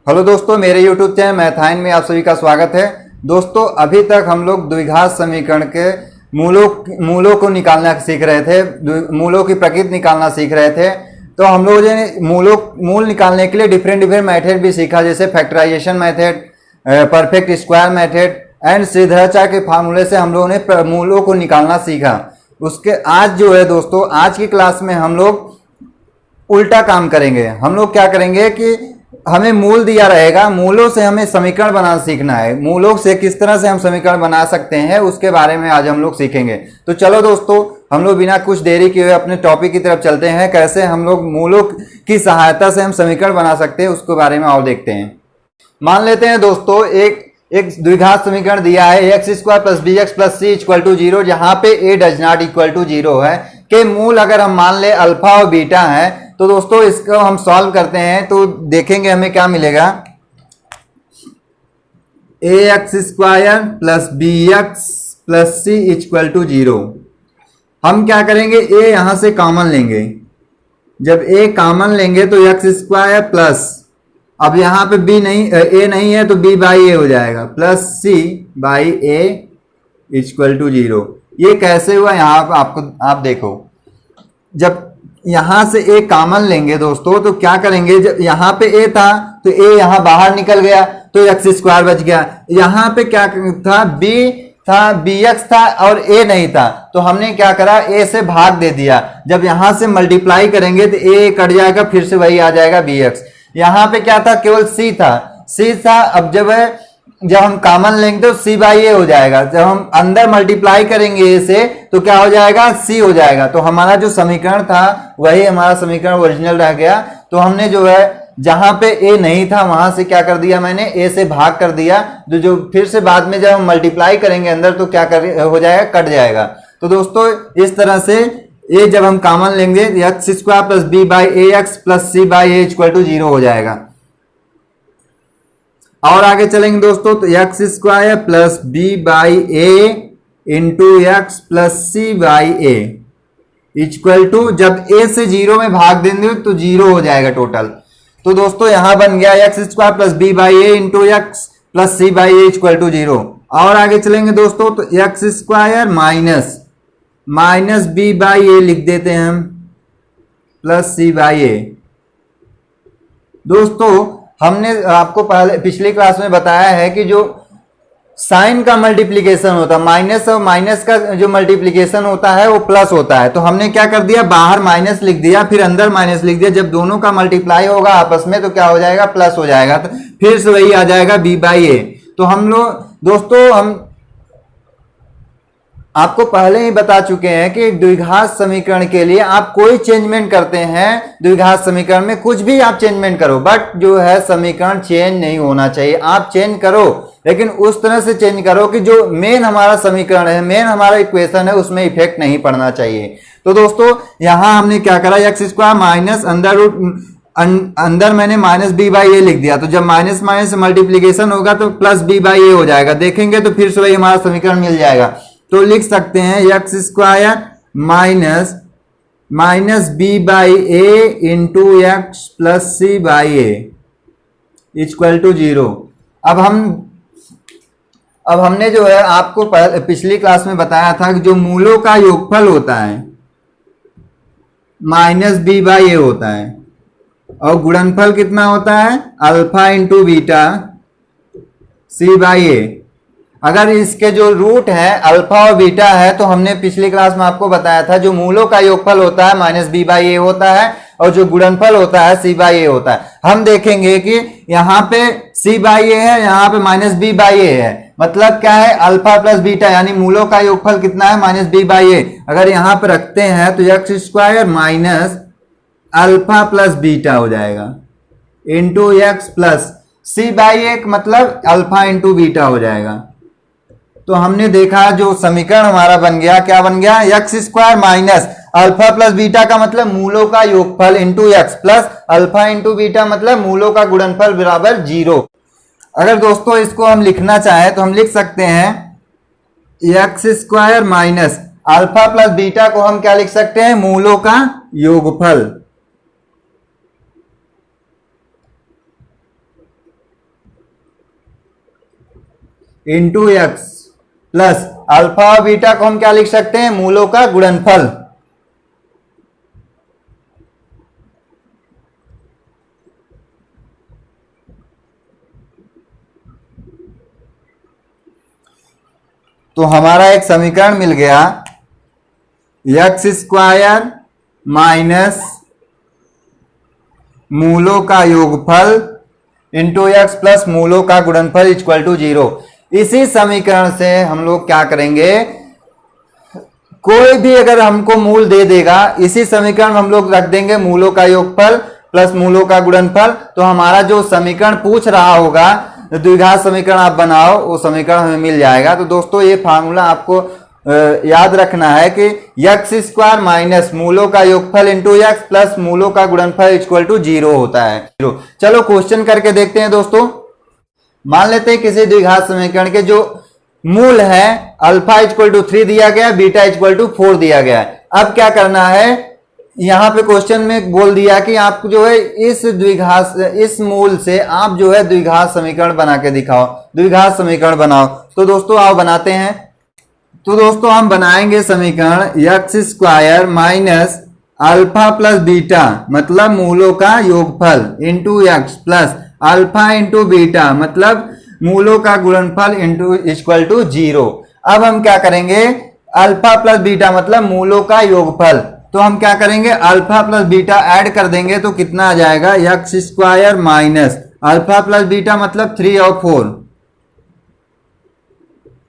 Hello दोस्तों, मेरे YouTube channel मैथाइन में आप सभी का स्वागत है। दोस्तों, अभी तक हम लोग द्विघात समीकरण के मूलों को निकालना सीख रहे थे, मूलों की प्रकृति निकालना सीख रहे थे। तो हम लोगों ने मूल निकालने के लिए डिफरेंट मेथड भी सीखा, जैसे factorization method, perfect square method and Shridharacharya के फार्मूले से हम लोगों ने मूलों को निकालना सीखा। उसके आज जो है दोस्तों, आज की क्लास में हम लोग उल्टा काम करेंगे। हम लोग क्या करेंगे कि हमें मूल दिया रहेगा, मूलों से हमें समीकरण बनाना सीखना है। मूलों से किस तरह से हम समीकरण बना सकते हैं उसके बारे में आज हम लोग सीखेंगे। तो चलो दोस्तों, हम लोग बिना कुछ देरी किए हुए अपने टॉपिक की तरफ चलते हैं। कैसे हम लोग मूलों की सहायता से हम समीकरण बना सकते हैं उसके बारे में और देखते हैं। मान लेते हैं दोस्तों, एक द्विघात समीकरण दिया है x square plus b x plus c equal to 0, जहां पे a does not equal to 0 है। के मूल अगर हम मान ले अल्फा और बीटा है, तो दोस्तों इसको हम सॉल्व करते हैं तो देखेंगे हमें क्या मिलेगा। A x square plus b x plus c equal to 0। हम क्या करेंगे, ए यहां से कॉमन लेंगे। जब ए कॉमन लेंगे तो एक्स स्क्वायर प्लस, अब यहां पे बी नहीं, ए नहीं है तो बी बाई ए हो जाएगा, plus c by a equal to 0। ये कैसे हुआ यहाँ आपको, आप देखो, जब यहां से ए कॉमन लेंगे दोस्तों तो क्या करेंगे, जब यहां पे ए था तो ए यहां बाहर निकल गया तो एक्स स्क्वायर बच गया। यहां पे क्या था, बी था, बी एक्स था और ए नहीं था, तो हमने क्या करा, ए से भाग दे दिया। जब यहां से मल्टीप्लाई करेंगे तो ए कट जाएगा, फिर से वही आ जाएगा बी एक्स। यहां पे क्या था, केवल सी था। अब जब हम कॉमन लेंगे तो सी बाई ए हो जाएगा। जब हम अंदर मल्टीप्लाई करेंगे ए से तो क्या हो जाएगा, सी हो जाएगा। तो हमारा जो समीकरण था वही हमारा समीकरण ओरिजिनल रह गया। तो हमने जो है, जहां पे ए नहीं था वहां से क्या कर दिया, मैंने ए से भाग कर दिया। जो फिर से बाद में जब हम मल्टीप्लाई करेंगे अंदर तो क्या हो जाएगा, कट जाएगा। तो दोस्तों इस तरह से ए जब हम कॉमन लेंगे x square plus b by a x plus c by a equal to 0 हो जाएगा। और आगे चलेंगे दोस्तों, तो x square plus b by a into x plus c by a equal to, जब ए से 0 में भाग देंगे तो 0 हो जाएगा टोटल। तो दोस्तों यहां बन गया x square plus b by a into x plus c by a equal to 0। और आगे चलेंगे दोस्तों, तो x square minus b by a लिख देते हैं हम, प्लस सी बाई ए। दोस्तों हमने आपको पिछली क्लास में बताया है कि जो साइन का मल्टीप्लिकेशन होता है, माइनस और माइनस का जो मल्टीप्लिकेशन होता है वो प्लस होता है। तो हमने क्या कर दिया, बाहर माइनस लिख दिया, फिर अंदर माइनस लिख दिया। जब दोनों का मल्टीप्लाई होगा आपस में तो क्या हो जाएगा, प्लस हो जाएगा। तो फिर से वही आ जाएगा बी बाई ए। तो हम लोग दोस्तों, हम आपको पहले ही बता चुके हैं कि द्विघात समीकरण के लिए आप कोई चेंजमेंट करते हैं, द्विघात समीकरण में कुछ भी आप चेंजमेंट करो, बट जो है समीकरण चेंज नहीं होना चाहिए। आप चेंज करो लेकिन उस तरह से चेंज करो कि जो मेन हमारा समीकरण है, मेन हमारा इक्वेशन है, उसमें इफेक्ट नहीं पड़ना चाहिए। तो दोस्तों यहां हमने क्या करा, एक्स स्क्वायर माइनस अंदर मैंने माइनस बी बाई ए लिख दिया। तो जब माइनस माइनस मल्टीप्लीकेशन होगा तो प्लस बी बाई ए हो जाएगा। देखेंगे तो फिर से वही हमारा समीकरण मिल जाएगा। तो लिख सकते हैं x square minus b by a into x plus c by a equal to 0। अब हमने जो है आपको पिछली क्लास में बताया था कि जो मूलों का योगफल होता है माइनस बी बाई ए होता है, और गुणनफल कितना होता है, alpha into beta c by a. अगर इसके जो रूट है अल्फा और बीटा है तो हमने पिछली क्लास में आपको बताया था जो मूलों का योगफल होता है माइनस बी बाई ए होता है, और जो गुणनफल होता है सी बाई ए होता है। हम देखेंगे कि यहाँ पे सी बाई ए है, यहाँ पे माइनस बी बाई ए है। मतलब क्या है, अल्फा प्लस बीटा, यानी मूलों का योगफल कितना है, माइनस बी बाई ए। अगर यहाँ पे रखते हैं तो x square minus alpha plus beta हो जाएगा into x plus c by a, मतलब अल्फा इंटू बीटा हो जाएगा। तो हमने देखा जो समीकरण हमारा बन गया, क्या बन गया, x square minus alpha plus beta का मतलब मूलों का योगफल into x plus alpha into beta मतलब मूलों का गुणनफल बराबर 0। अगर दोस्तों इसको हम लिखना चाहें तो हम लिख सकते हैं x square minus alpha plus beta को हम क्या लिख सकते हैं, मूलों का योगफल। इंटू एक्स प्लस अल्फा और बीटा को हम क्या लिख सकते हैं, मूलों का गुणनफल। तो हमारा एक समीकरण मिल गया, एक्स स्क्वायर माइनस मूलों का योगफल इंटू एक्स प्लस मूलों का गुणनफल इक्वल टू 0। इसी समीकरण से हम लोग क्या करेंगे, कोई भी अगर हमको मूल दे देगा, इसी समीकरण में हम लोग रख देंगे मूलों का योगफल प्लस मूलों का गुणनफल। तो हमारा जो समीकरण पूछ रहा होगा, द्विघात समीकरण आप बनाओ, वो समीकरण हमें मिल जाएगा। तो दोस्तों ये फार्मूला आपको याद रखना है कि एक्स स्क्वायर माइनस मूलों का योगफल इंटू एक्स प्लस मूलों का गुणनफल इक्वल टू 0 होता है। चलो क्वेश्चन करके देखते हैं दोस्तों। मान लेते हैं किसी द्विघात समीकरण के जो मूल है अल्फा इक्वल टू 3 दिया गया, बीटा इक्वल टू 4 दिया गया है। अब क्या करना है, यहाँ पे क्वेश्चन में बोल दिया कि आप जो है इस मूल से आप जो है द्विघात समीकरण बना के दिखाओ, द्विघात समीकरण बनाओ। तो दोस्तों आओ बनाते हैं। तो दोस्तों हम बनाएंगे समीकरण x square minus alpha plus beta मतलब मूलों का योगफल into x plus alpha into beta मतलब मूलों का गुणनफल इंटू इक्वल टू 0। अब हम क्या करेंगे, अल्फा प्लस बीटा मतलब मूलों का योगफल, तो हम क्या करेंगे अल्फा प्लस बीटा ऐड कर देंगे तो कितना आ जाएगा, x square minus alpha plus beta मतलब 3 और 4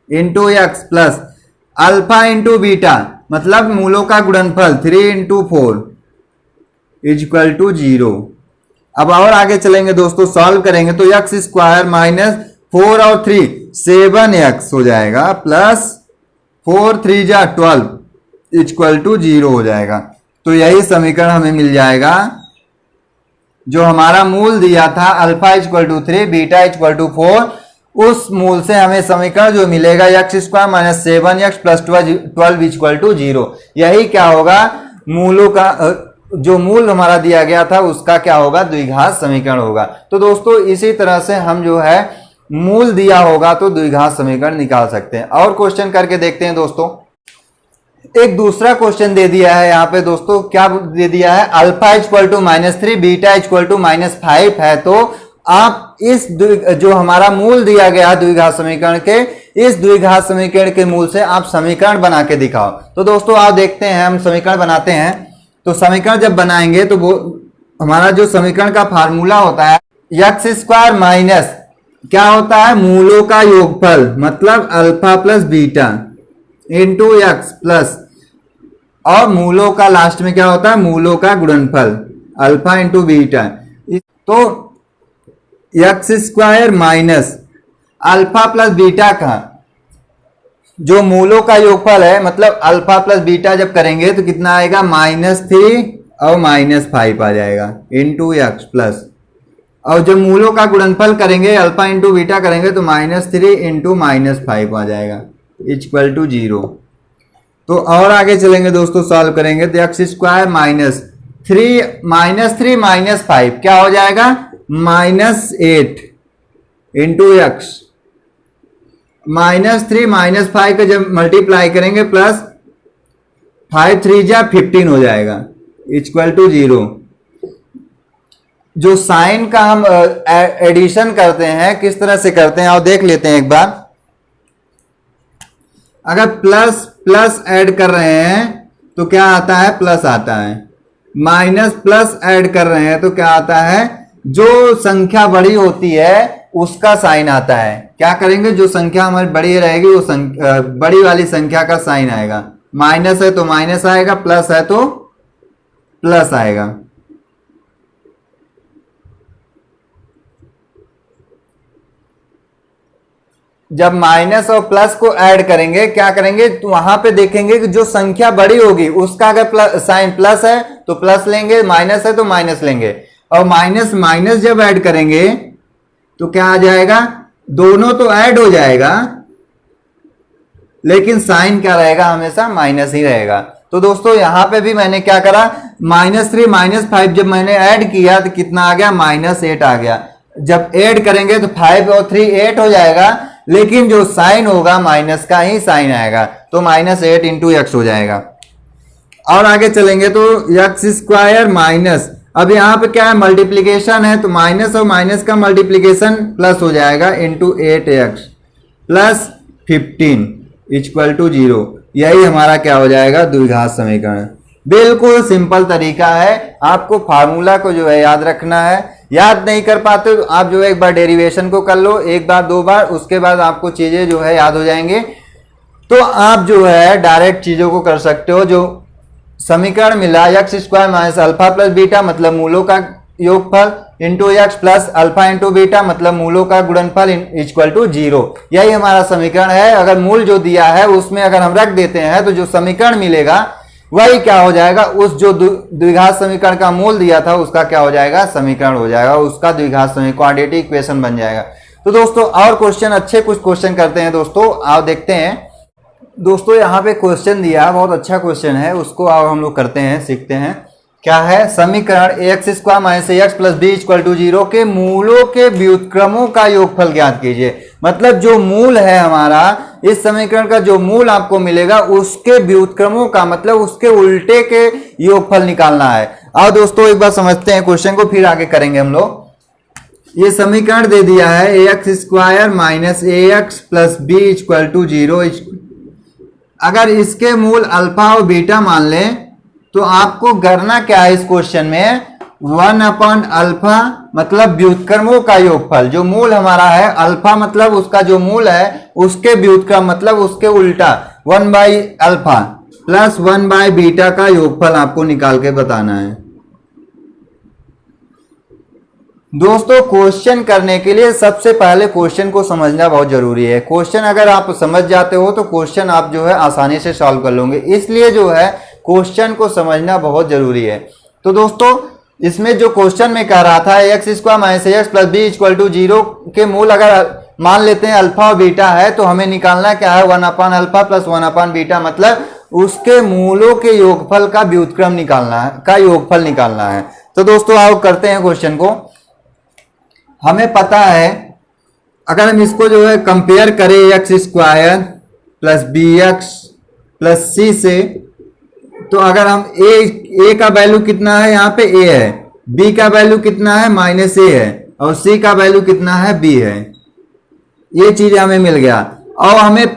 into x plus alpha into beta मतलब मूलों का गुणनफल 3 इंटू 4 इक्वल टू 0। अब और आगे चलेंगे दोस्तों, सॉल्व करेंगे तो एक्स स्क्वायर माइनस 4 और 3 7x हो जाएगा प्लस 4 3 जा 12 इक्वल टू 0 हो जाएगा। तो यही समीकरण हमें मिल जाएगा। जो हमारा मूल दिया था alpha equal to 3 beta equal to 4, उस मूल से हमें समीकरण जो मिलेगा x square minus 7x plus 12 equal to 0। यही क्या होगा, मूलों का जो मूल हमारा दिया गया था उसका क्या होगा, द्विघात समीकरण होगा। तो दोस्तों इसी तरह से हम जो है मूल दिया होगा तो द्विघात समीकरण निकाल सकते हैं। और क्वेश्चन करके देखते हैं दोस्तों। एक दूसरा क्वेश्चन दे दिया है यहाँ पे दोस्तों, क्या दे दिया है, alpha equal to -3 beta equal to -5 है। तो आप इस जो हमारा मूल दिया गया द्विघात समीकरण के, इस द्विघात समीकरण के मूल से आप समीकरण बना के दिखाओ। तो दोस्तों आप देखते हैं, हम समीकरण बनाते हैं। तो समीकरण जब बनाएंगे तो वो हमारा जो समीकरण का फार्मूला होता है एक्स स्क्वायर माइनस क्या होता है, मूलों का योगफल मतलब alpha plus beta into x plus और मूलों का लास्ट में क्या होता है, मूलों का गुणनफल अल्फा इंटू बीटा। तो x square minus alpha plus beta का जो मूलों का योगफल है मतलब अल्फा प्लस बीटा जब करेंगे तो कितना आएगा, -3 और -5 आ जाएगा इंटू एक्स प्लस, और जब मूलों का गुणनफल करेंगे अल्फा इंटू बीटा करेंगे तो -3 इंटू -5 आ जाएगा इक्वल टू 0। तो और आगे चलेंगे दोस्तों, सॉल्व करेंगे तो एक्स स्क्वायर माइनस 3 -5 क्या हो जाएगा, -8 इंटू एक्स -3 -5 का जब मल्टीप्लाई करेंगे प्लस 5 3 जा 15 हो जाएगा इक्वल टू 0। जो साइन का हम एडिशन करते हैं किस तरह से करते हैं और देख लेते हैं एक बार। अगर प्लस प्लस ऐड कर रहे हैं तो क्या आता है, प्लस आता है। माइनस प्लस ऐड कर रहे हैं तो क्या आता है, जो संख्या बड़ी होती है उसका साइन आता है। क्या करेंगे, जो संख्या हमारी बड़ी रहेगी वो बड़ी वाली संख्या का साइन आएगा। माइनस है तो माइनस आएगा, प्लस है तो प्लस आएगा। जब माइनस और प्लस को ऐड करेंगे क्या करेंगे, तो वहां पे देखेंगे कि जो संख्या बड़ी होगी उसका अगर साइन प्लस है तो प्लस लेंगे, माइनस है तो माइनस लेंगे। और माइनस माइनस जब ऐड करेंगे तो क्या आ जाएगा, दोनों तो ऐड हो जाएगा लेकिन साइन क्या रहेगा, हमेशा माइनस ही रहेगा। तो दोस्तों यहां पे भी मैंने क्या करा, -3 -5 जब मैंने ऐड किया तो कितना आ गया, -8 आ गया। जब ऐड करेंगे तो 5 और 3 8 हो जाएगा, लेकिन जो साइन होगा माइनस का ही साइन आएगा, तो -8 इंटू एक्स हो जाएगा। और आगे चलेंगे तो एक्स स्क्वायर माइनस, अब यहाँ पे क्या है, मल्टीप्लीकेशन है, तो माइनस और माइनस का मल्टीप्लीकेशन प्लस हो जाएगा into 8x plus 15 equal to 0। यही हमारा क्या हो जाएगा, द्विघात समीकरण। बिल्कुल सिंपल तरीका है, आपको फार्मूला को जो है याद रखना है। याद नहीं कर पाते तो आप जो है एक बार डेरिवेशन को कर लो, एक बार दो बार, उसके बाद आपको चीजें जो है याद हो जाएंगे। तो आप जो है डायरेक्ट चीजों को कर सकते हो। जो समीकरण मिला x square minus alpha plus beta मतलब मूलों का योगफल into x plus alpha into beta मतलब मूलों का गुणनफल इक्वल टू 0, यही हमारा समीकरण है। अगर मूल जो दिया है उसमें अगर हम रख देते हैं तो जो समीकरण मिलेगा वही क्या हो जाएगा, उस जो द्विघात समीकरण का मूल दिया था उसका क्या हो जाएगा, समीकरण हो जाएगा, उसका द्विघात समीकरण क्वाड्रेटिक इक्वेशन बन जाएगा। तो दोस्तों और क्वेश्चन, अच्छे कुछ क्वेश्चन करते हैं दोस्तों, आओ देखते हैं। दोस्तों यहाँ पे क्वेश्चन दिया, बहुत अच्छा क्वेश्चन है, उसको आओ हम लोग करते हैं, सीखते हैं। क्या है, समीकरण x square minus x plus b equal to 0 के मूलों के व्युत्क्रमों का योगफल ज्ञात कीजिए। मतलब जो मूल है हमारा, इस समीकरण का जो मूल आपको मिलेगा उसके व्युत्क्रमों का मतलब उसके उल्टे के योगफल निकालना है। आओ दोस्तों एक बार समझते हैं क्वेश्चन को, फिर आगे करेंगे हम लोग। ये समीकरण दे दिया है x square minus x plus b equal to 0। अगर इसके मूल अल्फा और बीटा मान लें तो आपको करना क्या है इस क्वेश्चन में, 1/अल्फा मतलब व्युत्क्रमों का योगफल। जो मूल हमारा है अल्फा मतलब उसका जो मूल है उसके व्युत्क्रम मतलब उसके उल्टा 1/अल्फा प्लस 1/बीटा का योगफल आपको निकाल के बताना है। दोस्तों क्वेश्चन करने के लिए सबसे पहले क्वेश्चन को समझना बहुत जरूरी है। क्वेश्चन अगर आप समझ जाते हो तो क्वेश्चन आप जो है आसानी से सॉल्व कर लोगे, इसलिए जो है क्वेश्चन को समझना बहुत जरूरी है। तो दोस्तों इसमें जो क्वेश्चन में कह रहा था x square minus x plus b equal to 0 के मूल अगर मान लेते हैं अल्फा और बीटा है तो हमें निकालना क्या है, 1/अल्फा प्लस 1/बीटा मतलब उसके मूलों के योगफल का व्युत्क्रम निकालना है, का योगफल निकालना है। तो दोस्तों आओ करते हैं क्वेश्चन को। हमें पता है अगर हम इसको जो है कंपेयर करें x square plus b x plus c से, तो अगर हम ए का वैल्यू कितना है, यहाँ पे ए है, बी का वैल्यू कितना है माइनस ए है, और सी का वैल्यू कितना है बी है। ये चीज हमें मिल गया। और हमें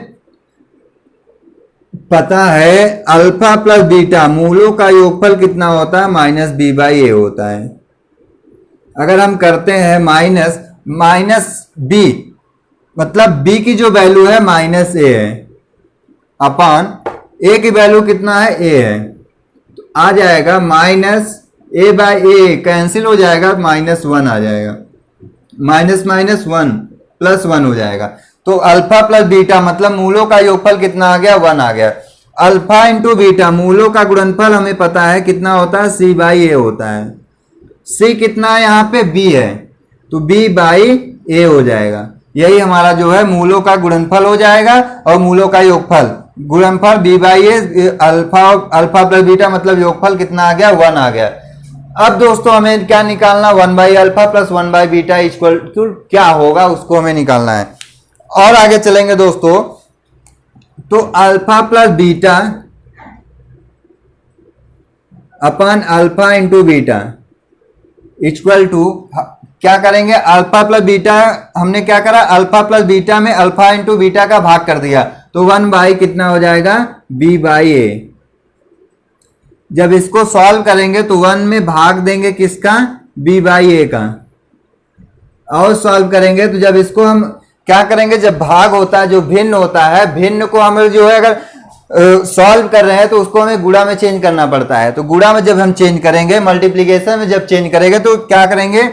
पता है अल्फा प्लस बीटा मूलों का योगफल कितना होता है, -b/a होता है। अगर हम करते हैं माइनस बी मतलब बी की जो वैल्यू है -a है अपॉन ए की वैल्यू कितना है ए है, तो आ जाएगा -a/a कैंसिल हो जाएगा, -1 आ जाएगा, -1 प्लस 1 हो जाएगा। तो अल्फा प्लस बीटा मतलब मूलों का योगफल कितना आ गया, 1 आ गया। अल्फा इंटू बीटा मूलों का गुणनफल हमें पता है कितना होता है, c/a होता है। c कितना है यहाँ पे b है, तो b/a हो जाएगा। यही हमारा जो है मूलों का गुणनफल हो जाएगा और मूलों का योगफल, गुणनफल b/a अल्फा प्लस बीटा मतलब योगफल कितना आ गया, 1 आ गया। अब दोस्तों हमें क्या निकालना, 1/अल्फा प्लस 1/बीटा इक्वल टू क्या होगा उसको हमें निकालना है। और आगे चलेंगे दोस्तों, तो alpha plus beta upon alpha into beta equal to क्या करेंगे, अल्फा प्लस बीटा हमने क्या करा, अल्फा प्लस बीटा में अल्फा इंटू बीटा का भाग कर दिया, तो 1/ कितना हो जाएगा, b/a। जब इसको सॉल्व करेंगे तो 1 में भाग देंगे किसका, b/a का, और सॉल्व करेंगे तो जब इसको हम क्या करेंगे, जब भाग होता है जो भिन्न होता है, भिन्न को हमें जो है अगर सॉल्व कर रहे हैं तो उसको हमें गुणा में चेंज करना पड़ता है। तो गुणा में जब हम चेंज करेंगे, मल्टीप्लीकेशन में जब चेंज करेंगे तो क्या करेंगे,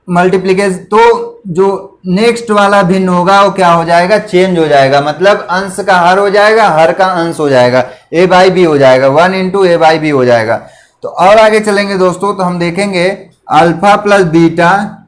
मल्टीप्लीकेशन, तो जो नेक्स्ट वाला भिन्न होगा वो क्या हो जाएगा, चेंज हो जाएगा, मतलब अंश का हर हो जाएगा, हर का अंश हो जाएगा, a/b हो जाएगा, 1 इंटू a/b हो जाएगा। तो और आगे चलेंगे दोस्तों तो हम देखेंगे अल्फा प्लस बीटा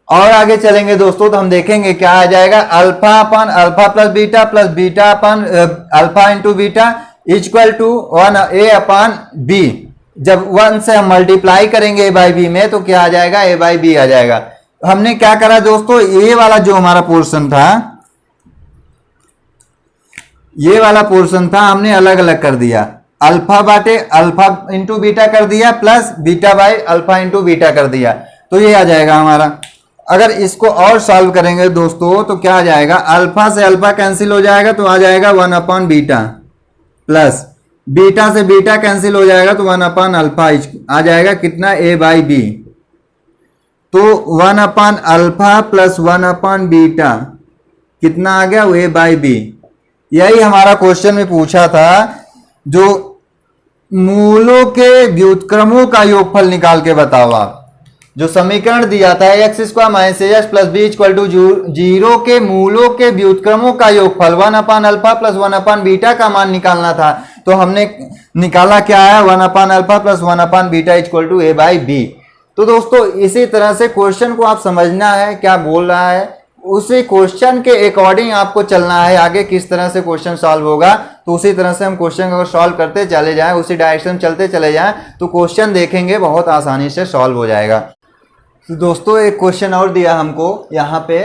और आगे चलेंगे दोस्तों तो हम देखेंगे क्या आ जाएगा, alpha upon alpha plus beta beta upon alpha into beta equal to 1a/b। जब 1 से हम मल्टीप्लाई करेंगे a/b में तो क्या आ जाएगा, a/b आ जाएगा। हमने क्या करा दोस्तों, ये वाला जो हमारा पोर्शन था, ये वाला पोर्शन था, हमने अलग अलग कर दिया। अल्फा बाटे अल्फा इंटू बीटा कर दिया, plus beta by alpha into beta कर दिया, तो ये आ जाएगा हमारा। अगर इसको और सॉल्व करेंगे दोस्तों तो क्या आ जाएगा, अल्फा से अल्फा कैंसिल हो जाएगा तो आ जाएगा 1/बीटा, प्लस बीटा से बीटा कैंसिल हो जाएगा तो 1/अल्फा आ जाएगा कितना, a/b। तो 1/अल्फा प्लस 1/बीटा कितना आ गया, a/b। यही हमारा क्वेश्चन में पूछा था, जो मूलों के व्युत्क्रमों का योगफल निकाल के बताओ आप। जो समीकरण दिया था x² minus h plus b equal to 0 के मूलों के व्युत्क्रमों का योगफल 1/अल्फा प्लस 1/बीटा का मान निकालना था, तो हमने निकाला क्या है, 1/अल्फा प्लस 1/बीटा इक्वल टू a/b। तो दोस्तों इसी तरह से क्वेश्चन को आप समझना है क्या बोल रहा है, उसी क्वेश्चन के अकॉर्डिंग आपको चलना है। आगे किस तरह से क्वेश्चन सॉल्व होगा तो उसी तरह से हम क्वेश्चन अगर सॉल्व करते चले जाएं, उसी डायरेक्शन में चलते चले जाएं तो क्वेश्चन देखेंगे बहुत आसानी से सॉल्व हो जाएगा। तो दोस्तों एक क्वेश्चन और दिया हमको यहाँ पे,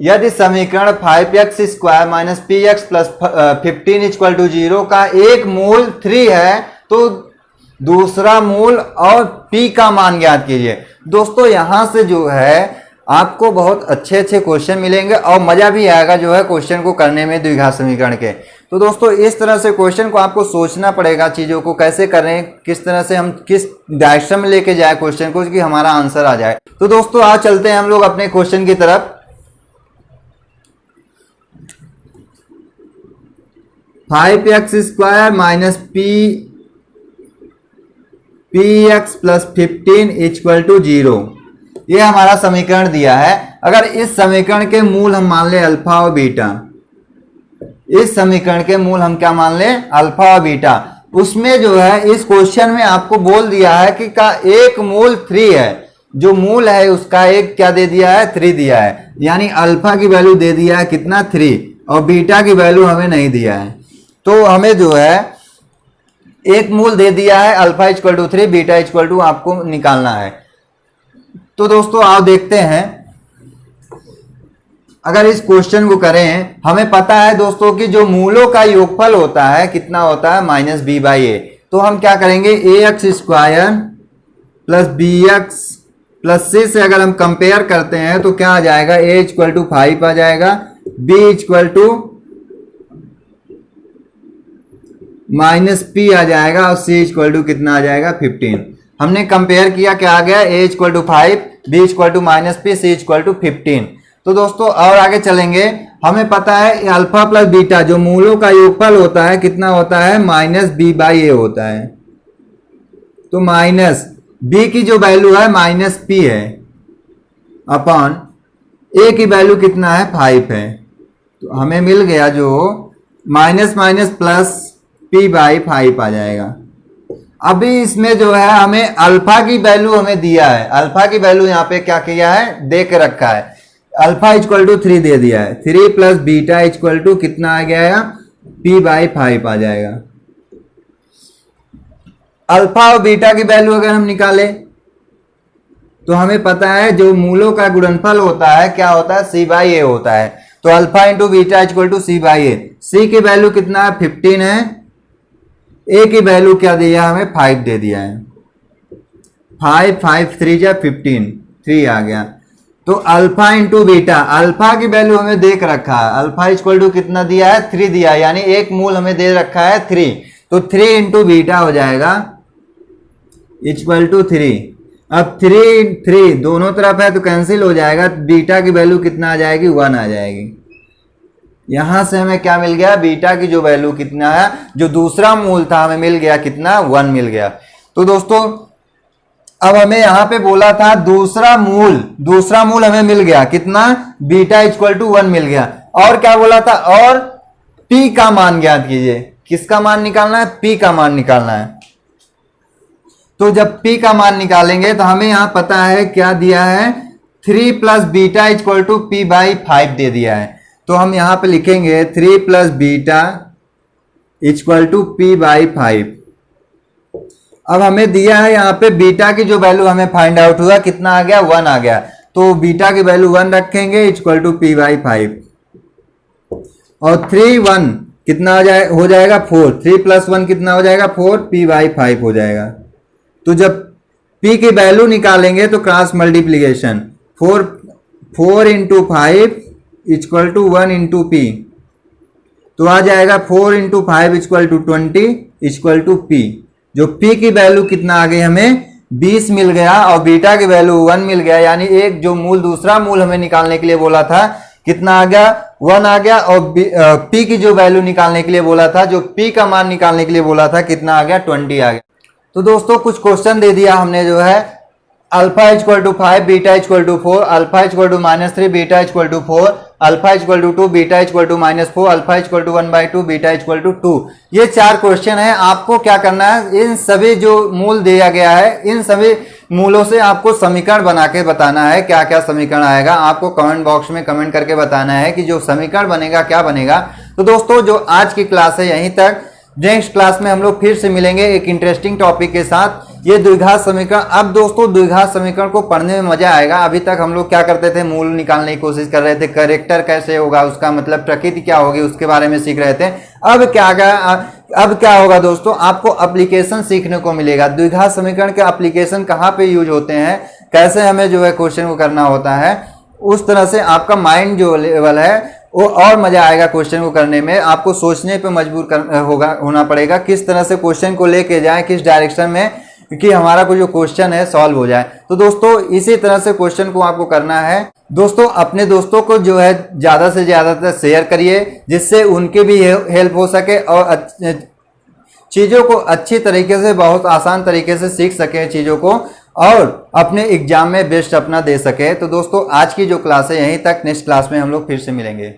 यदि समीकरण 5x² minus px plus 15 equal to 0 का एक मूल 3 है तो दूसरा मूल और p का मान ज्ञात कीजिए। दोस्तों यहाँ से जो है आपको बहुत अच्छे अच्छे क्वेश्चन मिलेंगे और मजा भी आएगा जो है क्वेश्चन को करने में द्विघात समीकरण के। तो दोस्तों इस तरह से क्वेश्चन को आपको सोचना पड़ेगा, चीजों को कैसे करें, किस तरह से हम किस डायरेक्शन में लेके जाए क्वेश्चन को कि हमारा आंसर आ जाए। तो दोस्तों आज चलते हैं हम लोग अपने क्वेश्चन की तरफ। 5x² minus px plus 15 equal to 0, ये हमारा समीकरण दिया है। अगर इस समीकरण के मूल हम मान ले अल्फा और बीटा, इस समीकरण के मूल हम क्या मान ले, अल्फा और बीटा, उसमें जो है इस क्वेश्चन में आपको बोल दिया है कि का एक मूल 3 है, जो मूल है उसका एक क्या दे दिया है, 3 दिया है, यानी अल्फा की वैल्यू दे दिया है कितना, 3, और बीटा की वैल्यू हमें नहीं दिया है। तो हमें जो है एक मूल दे दिया है alpha equal to 3, beta equal to आपको निकालना है। तो दोस्तों आप देखते हैं, अगर इस क्वेश्चन को करें, हमें पता है दोस्तों कि जो मूलों का योगफल होता है कितना होता है, माइनस b/a। तो हम क्या करेंगे, ax² plus bx plus c से अगर हम कंपेयर करते हैं तो क्या आ जाएगा, a इक्वल टू 5 आ जाएगा, b equal to minus p आ जाएगा और c इक्वल टू कितना आ जाएगा, 15। हमने कंपेयर किया, क्या आ गया, a equal to 5, b equal to minus p, c equal to 15। तो दोस्तों और आगे चलेंगे, हमें पता है अल्फा प्लस बीटा जो मूलों का योगफल होता है कितना होता है, माइनस b/a होता है। तो माइनस b की जो वैल्यू है माइनस p है, अपॉन a की वैल्यू कितना है, 5 है। तो हमें मिल गया जो माइनस माइनस प्लस p/5 आ जाएगा। अभी इसमें जो है हमें अल्फा की वैल्यू हमें दिया है, अल्फा की वैल्यू यहाँ पे क्या किया है, दे के रखा है, अल्फा इक्वल टू 3 दे दिया है, 3 प्लस बीटा इक्वल टू कितना आ गया, p/5 आ जाएगा। अल्फा और बीटा की वैल्यू अगर हम निकाले तो हमें पता है जो मूलों का गुणनफल होता है क्या होता है, c/a होता है। तो alpha into beta equal to c/a, c की वैल्यू कितना है, 15 है, a की वैल्यू क्या दिया हमें, 5 दे दिया है, 5 3 जा 15, 3 आ गया। तो अल्फा इंटू बीटा, अल्फा की वैल्यू हमें देख रखा है, अल्फा इक्वल टू कितना दिया है, 3 दिया है, यानी एक मूल हमें दे रखा है 3, तो 3 इंटू बीटा हो जाएगा इक्वल टू 3। अब 3 दोनों तरफ है तो कैंसिल हो जाएगा, बीटा की वैल्यू कितना आ जाएगी, 1 आ जाएगी। यहां से हमें क्या मिल गया, बीटा की जो वैल्यू कितना है, जो दूसरा मूल था हमें मिल गया कितना, 1 मिल गया। तो दोस्तों अब हमें यहां पे बोला था दूसरा मूल हमें मिल गया कितना, बीटा इक्वल टू 1 मिल गया। और क्या बोला था, और p का मान ज्ञात कीजिए, किसका मान निकालना है, p का मान निकालना है। तो जब p का मान निकालेंगे तो हमें यहां पता है क्या दिया है, 3 plus beta equal to p/5 दे दिया है। तो हम यहां पे लिखेंगे 3 plus beta equal to p by 5। अब हमें दिया है यहाँ पे बीटा की जो वैल्यू हमें फाइंड आउट हुआ कितना आ गया, 1 आ गया। तो बीटा की वैल्यू 1 रखेंगे इक्वल टू पी बाई 5। और 3 1 कितना हो जाएगा 4, 3 + 1 कितना हो जाएगा 4, पी बाई 5 हो जाएगा। तो जब p की वैल्यू निकालेंगे तो cross multiplication 4 into 5 equal to 1 into p, तो आ जाएगा 4 into 5 equal to 20 equal to p. जो p की वैल्यू कितना आ गई हमें 20 मिल गया और बीटा की वैल्यू 1 मिल गया, यानी एक जो मूल दूसरा मूल हमें निकालने के लिए बोला था कितना आ गया 1 आ गया, और p की जो वैल्यू निकालने के लिए बोला था, जो p का मान निकालने के लिए बोला था कितना आ गया 20 आ गया। तो दोस्तों कुछ क्वेश्चन दे दिया हमने जो है alpha equal to 5 beta equal to 4, alpha equal to -3 beta equal to 4, alpha equal to 2 beta equal to -4, alpha equal to 1/2 beta equal to 2। ये 4 क्वेश्चन है। आपको क्या करना है, इन सभी जो मूल दिया गया है इन सभी मूलों से आपको समीकरण बना के बताना है। क्या क्या समीकरण आएगा आपको कमेंट बॉक्स में कमेंट करके बताना है कि जो समीकरण बनेगा क्या बनेगा। तो दोस्तों जो आज की क्लास है यहीं तक, नेक्स्ट क्लास में हम लोग फिर से मिलेंगे एक इंटरेस्टिंग टॉपिक के साथ। ये द्विघात समीकरण, अब दोस्तों द्विघात समीकरण को पढ़ने में मजा आएगा। अभी तक हम लोग क्या करते थे, मूल निकालने की कोशिश कर रहे थे, कैरेक्टर कैसे होगा उसका मतलब प्रकृति क्या होगी उसके बारे में सीख रहे थे। अब क्या होगा दोस्तों, आपको एप्लीकेशन सीखने को मिलेगा। द्विघात समीकरण के एप्लीकेशन कहाँ पे यूज होते हैं, कैसे हमें जो है क्वेश्चन को करना होता है, उस तरह से आपका माइंड जो लेवल है वो और मजा आएगा क्वेश्चन को करने में। आपको सोचने पे मजबूर होना पड़ेगा किस तरह से क्वेश्चन को लेके जाए, किस डायरेक्शन में कि हमारा कोई जो क्वेश्चन है सॉल्व हो जाए। तो दोस्तों इसी तरह से क्वेश्चन को आपको करना है। दोस्तों अपने दोस्तों को जो है ज़्यादा से ज़्यादा शेयर करिए जिससे उनके भी हेल्प हो सके और चीज़ों को अच्छी तरीके से बहुत आसान तरीके से सीख सके चीज़ों को और अपने एग्जाम में बेस्ट अपना दे सके। तो दोस्तों आज की जो क्लास है यहीं तक, नेक्स्ट क्लास में हम लोग फिर से मिलेंगे।